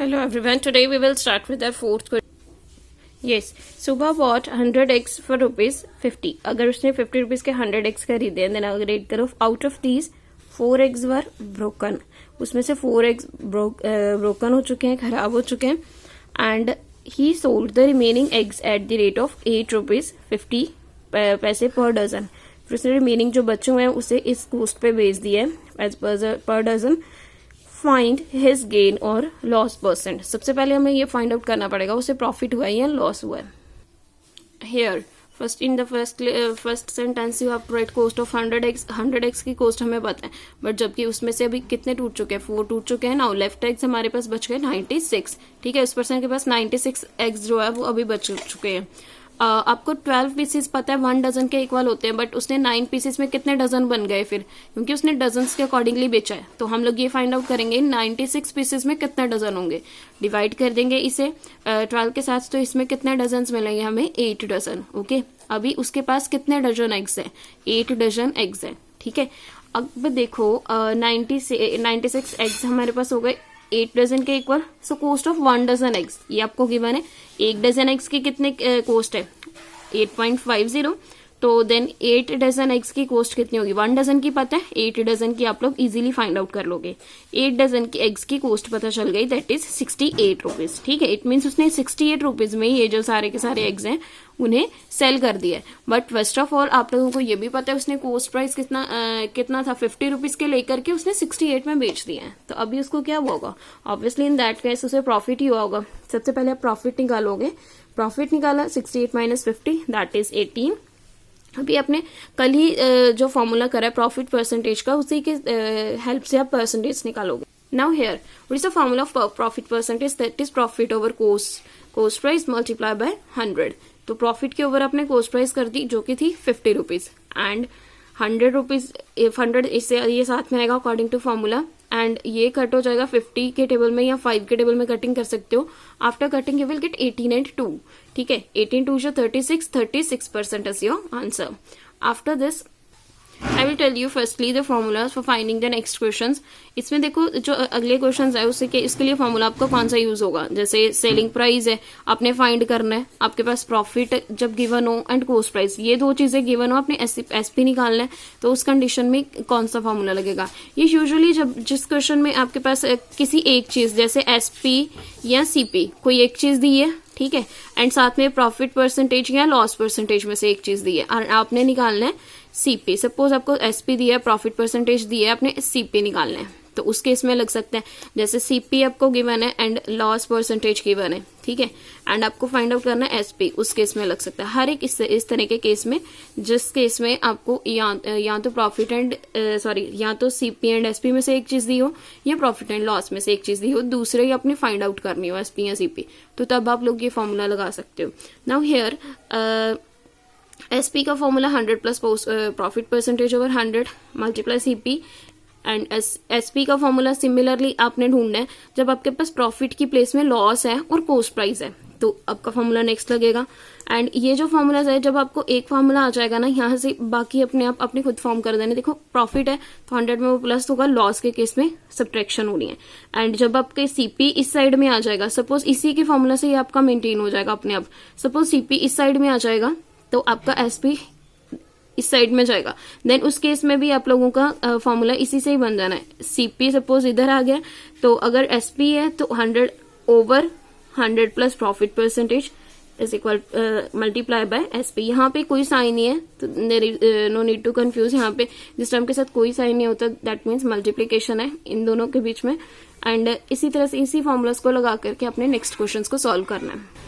Hello everyone. Today we will start with our fourth question. Yes, Subha bought 100 eggs for ₹50. अगर उसने 50 rupees के 100 eggs खरीदे, then अगर rate करो, out of these 4 eggs were broken, उसमें से 4 eggs broken हो चुके हैं, खराब हो चुके हैं, and he sold the remaining eggs at the rate of ₹8.50 पैसे पर डजन. फिर उसने रिमेनिंग जो बचे हुए हैं उसे इस कॉस्ट पे बेच दिया है as per dozen. Find his gain और लॉस परसेंट. सबसे पहले हमें ये फाइंड आउट करना पड़ेगा उसे प्रॉफिट हुआ है या लॉस हुआ है. Here first in the first sentence you have to write cost of 100 X की कॉस्ट हमें पता है, बट जबकि उसमें से अभी कितने टूट चुके हैं, 4 टूट चुके हैं. नाउ लेफ्ट एग्स हमारे पास बच गए 96. ठीक है, उस पर्सन के पास 96 एग्स जो है वो अभी बच चुके हैं. आपको 12 पीसेस पता है 1 डजन के इक्वल होते हैं, बट उसने 9 पीसेस में कितने डजन बन गए फिर, क्योंकि उसने डजन्स के अकॉर्डिंगली बेचा है. तो हम लोग ये फाइंड आउट करेंगे 96 पीसेस में कितने डजन होंगे. डिवाइड कर देंगे इसे 12 के साथ, तो इसमें कितने डजन मिलेंगे हमें, 8 डजन. ओके, अभी उसके पास कितने डजन एग्स है, 8 डजन एग्स है. ठीक है, अब देखो 96 एग्स हमारे पास हो गए 8 डजन के equal. So cost of 1 dozen eggs ये आपको गिवन है. 1 डजन एग्स की कितने कॉस्ट है, 8.50. तो देन 8 डजन एग्स की कॉस्ट कितनी होगी, 1 डजन की पता है, 8 डजन की आप लोग इजीली फाइंड आउट कर लोगे. 8 डजन की एग्स की कॉस्ट पता चल गई, दैट इज 68 रुपीज. ठीक है, इट मीन्स उसने 68 रुपीज में ये जो सारे के सारे एग्स हैं उन्हें सेल कर दिया. बट फर्स्ट ऑफ ऑल आप लोगों को ये भी पता है उसने कॉस्ट प्राइस कितना था, 50 रुपीज के लेकर के उसने 68 में बेच दिया है. तो अभी उसको क्या हुआ होगा, ऑब्वियसली इन दैट केस उसे प्रॉफिट ही हुआ होगा. सबसे पहले आप प्रॉफिट निकालोगे. प्रॉफिट निकाला 68 - 50 दैट इज 18. अभी आपने कल ही जो फॉर्मूला करा है प्रॉफिट परसेंटेज का, उसी के हेल्प से आप परसेंटेज निकालोगे. Now here what is the formula of profit percentage, that is profit over cost price multiply by 100. तो प्रॉफिट के ओवर आपने कॉस्ट प्राइस कर दी जो कि थी 50 रुपीज, एंड 100 रुपीज 100 इससे ये साथ में आएगा अकॉर्डिंग टू फॉर्मूला, एंड ये कट हो जाएगा 50 के टेबल में या 5 के टेबल में कटिंग कर सकते हो. After cutting you will gate 18 and 2. ठीक है, 18 2 जो 36% is your answer. After this I will tell you firstly the formulas for finding the next questions. इसमें देखो जो अगले क्वेश्चंस है इसके लिए फॉर्मूला आपका कौन सा यूज होगा. जैसे सेलिंग प्राइस है, आपने फाइंड करना है, आपके पास प्रॉफिट जब गिवन हो एंड कॉस्ट प्राइस, ये 2 चीजें गिवन हो, आपने एसपी निकालना है, तो उस कंडीशन में कौन सा फॉर्मूला लगेगा. ये यूजुअली जब जिस क्वेश्चन में आपके पास किसी एक चीज जैसे एसपी या सीपी कोई एक चीज दी है, ठीक है, एंड साथ में प्रॉफिट परसेंटेज या लॉस परसेंटेज में से एक चीज दी है और आपने निकालना है सीपी. सपोज आपको एसपी दिया है, प्रॉफिट परसेंटेज दिया है, आपने सीपी निकालना है, तो उस केस में लग सकता है. जैसे सीपी आपको गिवन है एंड लॉस परसेंटेज गिवन है, ठीक है, एंड आपको फाइंड आउट करना है एसपी, उस केस में लग सकता है. हर एक इस तरह के केस में, जिस केस में आपको या तो प्रॉफिट एंड या तो सीपी एंड एसपी में से एक चीज दी हो या प्रॉफिट एंड लॉस में से एक चीज दी हो, दूसरे ही अपनी फाइंड आउट करनी हो एसपी या सीपी, तो तब आप लोग ये फॉर्मूला लगा सकते हो. नाउ हियर एसपी का formula 100 plus profit percentage over 100 multiply CP, and SP का फॉर्मूला सिमिलरली आपने ढूंढना है जब आपके पास प्रॉफिट की प्लेस में लॉस है और कॉस्ट प्राइस है, तो आपका फॉर्मूला नेक्स्ट लगेगा. एंड ये जो फॉर्मूला है, जब आपको एक फॉर्मूला आ जाएगा ना, यहाँ से बाकी अपने खुद फॉर्म कर देने. देखो प्रॉफिट है तो 100 में वो प्लस होगा, लॉस के केस में सब्ट्रैक्शन होनी है. एंड जब आपके सीपी इस साइड में आ जाएगा, सपोज इसी के फॉर्मूला से ये आपका मेंटेन हो जाएगा अपने आप. सपोज सीपी इस साइड में आ जाएगा तो आपका एसपी इस साइड में जाएगा, देन उस केस में भी आप लोगों का फॉर्मूला इसी से ही बन जाना है. सीपी सपोज इधर आ गया, तो अगर एसपी है तो 100 over 100 plus profit percentage is equal multiply by SP. यहाँ पे कोई साइन नहीं है, तो नो नीड टू कंफ्यूज. यहाँ पे जिस टर्म के साथ कोई साइन नहीं होता, दैट मीन्स मल्टीप्लीकेशन है इन दोनों के बीच में. एंड इसी तरह से इसी फॉर्मूलाज को लगा करके अपने नेक्स्ट क्वेश्चन को सॉल्व करना है.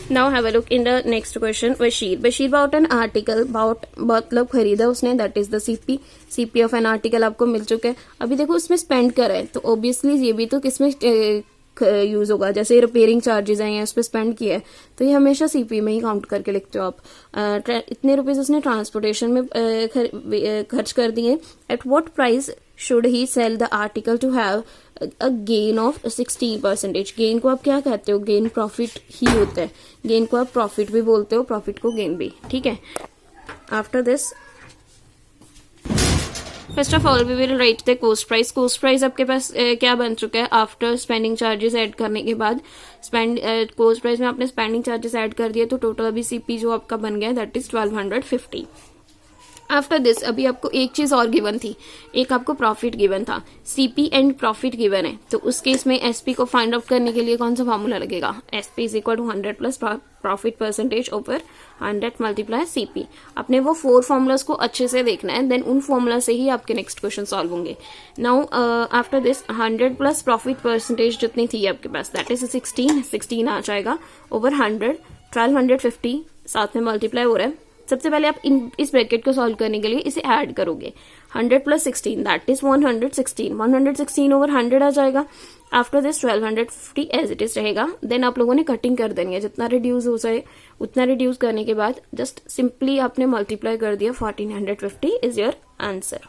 Now have a look in the next question. Bashir bought an article. मतलब खरीदा उसने, that is the CP of an article आपको मिल चुका है. अभी देखो उसमें स्पेंड करा है, तो ऑब्वियसली ये भी तो किसमें यूज होगा. जैसे रिपेयरिंग चार्जेस हैं या उस पर स्पेंड किया है, तो ये हमेशा सीपी में ही काउंट करके लिखते हो आप. इतने रुपीज उसने ट्रांसपोर्टेशन में खर्च कर दिए. At what price should he sell the article to have a gain of 16%. Gain को आप क्या कहते हो, गेन प्रॉफिट ही होता है. गेन को आप प्रॉफिट भी बोलते हो, प्रॉफिट को गेन भी. ठीक है, after this first of all we will write the cost price. Cost price आपके पास क्या बन चुका है आफ्टर स्पेंडिंग चार्जेस ऐड करने के बाद. कॉस्ट प्राइस में आपने स्पेंडिंग चार्जेस ऐड कर दिए तो टोटल अभी सीपी जो आपका बन गया दैट इज 1250. आफ्टर दिस अभी आपको एक चीज और गिवन थी, एक आपको प्रॉफिट गिवन था. सीपी एंड प्रॉफिट गिवन है तो उस केस में एसपी को फाइंड आउट करने के लिए कौन सा फॉर्मूला लगेगा. SP is equal to 100 plus profit percentage over 100 multiply CP. अपने वो 4 फॉर्मूलाज को अच्छे से देखना है, देन उन फॉर्मूला से ही आपके नेक्स्ट क्वेश्चन सॉल्व होंगे. Now after this 100 plus profit percentage जितनी थी आपके पास दैट इज 16 आ जाएगा ओवर 100. 1250 साथ में मल्टीप्लाई हो रहा है. सबसे पहले आप इस ब्रैकेट को सॉल्व करने के लिए इसे ऐड करोगे. 100 प्लस 16 दैट इज 116. 116 ओवर 100 आ जाएगा. After this 1250 as it is रहेगा. देन आप लोगों ने कटिंग कर देनी है, जितना रिड्यूस हो जाए उतना रिड्यूस करने के बाद जस्ट सिंपली आपने मल्टीप्लाई कर दिया. 1450 is your answer.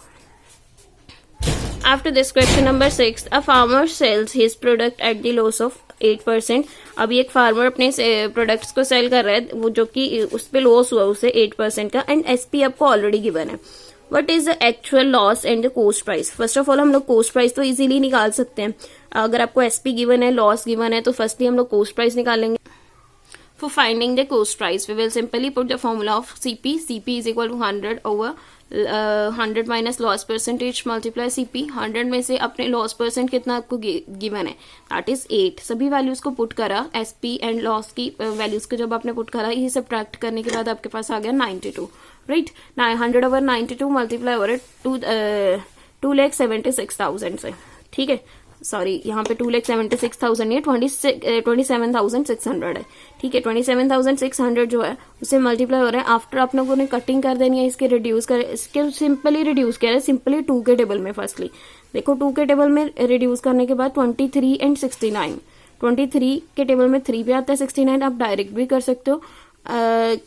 After this question number 6, a farmer sells his product at the loss of 8%. अभी एक फार्मर अपने प्रोडक्ट्स को सेल कर रहा है वो जो कि उस पे लॉस हुआ उसे 8% का एंड एसपी आपको ऑलरेडी गिवन है. What is the actual loss and the cost price. First of all हम लोग कॉस्ट प्राइस तो इजीली निकाल सकते हैं. अगर आपको एसपी गिवन है, लॉस गिवन है तो फर्स्टली हम लोग कॉस्ट प्राइस निकालेंगे. For finding the cost price, we will simply put the formula of CP. CP is equal to 100 over 100 minus loss percentage multiply CP. 100 में से अपने loss percent कितना आपको given है that is 8. सभी values को put करा, SP and loss की values को जब आपने put करा ये subtract करने के बाद आपके पास आ गया 92. right? 100 over 92 multiply over 2,76,000 से. ठीक है, सॉरी यहाँ पे 2,76,000 नहीं 27,600 है. ठीक है, 27,600 जो है उसे मल्टीप्लाई हो रहा है. आफ्टर आप लोगों ने कटिंग कर देनी है, इसके रिड्यूस कर, इसके सिंपली रिड्यूस किया है सिंपली 2 के टेबल में. फर्स्टली देखो 2 के टेबल में रिड्यूस करने के बाद 23 एंड 69. 23 के टेबल में 3 पे आता है, 69 आप डायरेक्ट भी कर सकते हो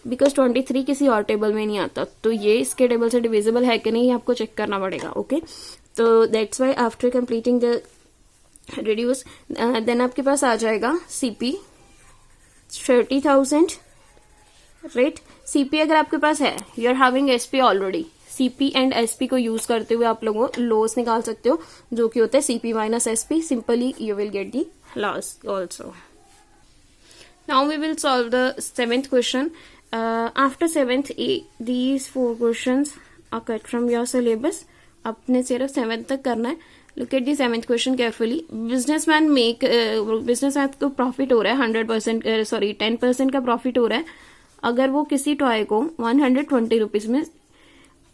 बिकॉज 23 किसी और टेबल में नहीं आता. तो ये इसके टेबल से डिविजिबल है कि नहीं आपको चेक करना पड़ेगा. ओके, तो that's why after completing the reduce then आपके पास आ जाएगा सीपी 30,000. राइट, सीपी अगर आपके पास है, you are having SP already. CP and SP को यूज करते हुए आप लोगों लॉस निकाल सकते हो जो कि होता है CP minus SP. Simply you will get the loss also. Now we will solve the 7th question. After 7th these 4 questions are cut from your syllabus. आपने सिर्फ 7th तक करना है. Look at the 7th question carefully. Businessman को profit हो रहा है 100% 10% का प्रॉफिट हो रहा है. अगर वो किसी टॉय को 120 रुपीज में,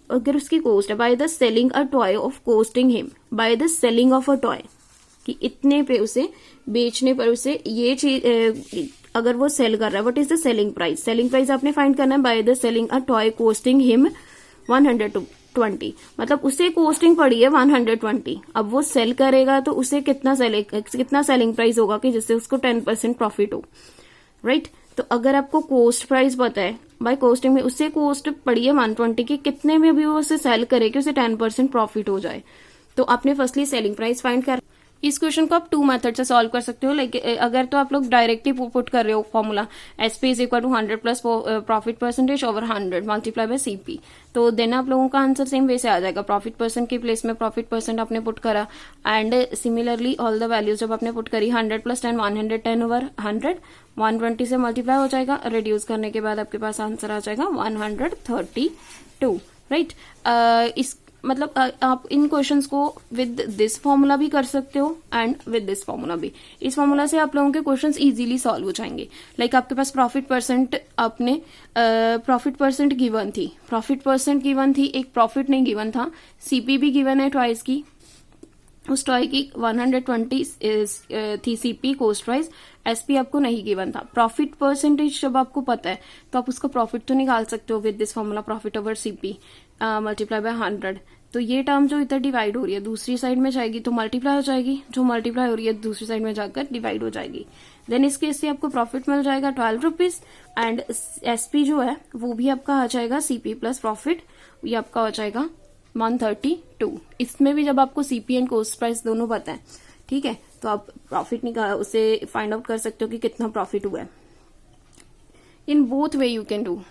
अगर उसकी कॉस्ट है by the selling a toy of costing him by the selling of a toy, कि इतने पे उसे बेचने पर उसे ये चीज अगर वो सेल कर रहा है. What is the selling price. Selling price आपने फाइंड करना है by the selling a toy costing him 120. मतलब उसे कॉस्टिंग पड़ी है 120. अब वो सेल करेगा तो उसे कितना सेलिंग प्राइस होगा कि जिससे उसको 10% प्रॉफिट हो. राइट, तो अगर आपको कॉस्ट प्राइस पता है बाय कॉस्टिंग में, उससे कॉस्ट पड़ी है 120 की, कितने में भी वो उसे सेल करे कि उसे 10% प्रॉफिट हो जाए. तो आपने फर्स्टली सेलिंग प्राइस फाइंड कर. इस क्वेश्चन को आप 2 मेथड से सॉल्व कर सकते हो. लाइक अगर तो आप लोग डायरेक्टली पुट कर रहे हो formula SP is equal to 100 plus profit percentage over 100 multiply by CP, तो देन आप लोगों का आंसर सेम वे से आ जाएगा. प्रॉफिट परसेंट की प्लेस में प्रॉफिट परसेंट आपने पुट करा and similarly all the values जब आपने पुट करी 100 प्लस 10 110 ओवर 100 120 से मल्टीप्लाई हो जाएगा. रिड्यूस करने के बाद आपके पास आंसर आ जाएगा 132. राइट, इस मतलब आप इन क्वेश्चंस को विद दिस फॉर्मूला भी कर सकते हो एंड विद दिस फॉर्मूला भी. इस फॉर्मूला से आप लोगों के क्वेश्चंस इजीली सॉल्व हो जाएंगे. लाइक आपके पास प्रॉफिट परसेंट आपने प्रॉफिट परसेंट गिवन थी, एक प्रॉफिट नहीं गिवन था. सीपी भी गिवन है ट्वाइस की, उस टॉय की 120 थी सीपी कॉस्ट प्राइस. एसपी आपको नहीं गिवन था. प्रॉफिट परसेंटेज जब आपको पता है तो आप उसका प्रॉफिट तो निकाल सकते हो with this formula profit over CP multiply by 100. तो ये टर्म जो इधर डिवाइड हो रही है दूसरी साइड में जाएगी तो मल्टीप्लाई हो जाएगी, जो मल्टीप्लाई हो रही है दूसरी साइड में जाकर डिवाइड हो जाएगी. देन इस केस से आपको प्रॉफिट मिल जाएगा 12 रुपीज एंड एसपी जो है वो भी आपका आ जाएगा सीपी प्लस प्रॉफिट, ये आपका हो जाएगा 132. इसमें भी जब आपको सीपी एंड कॉस्ट प्राइस दोनों पता है, ठीक है, तो आप प्रॉफिट निकाल उसे फाइंड आउट कर सकते हो कि कितना प्रॉफिट हुआ है. In both way you can do.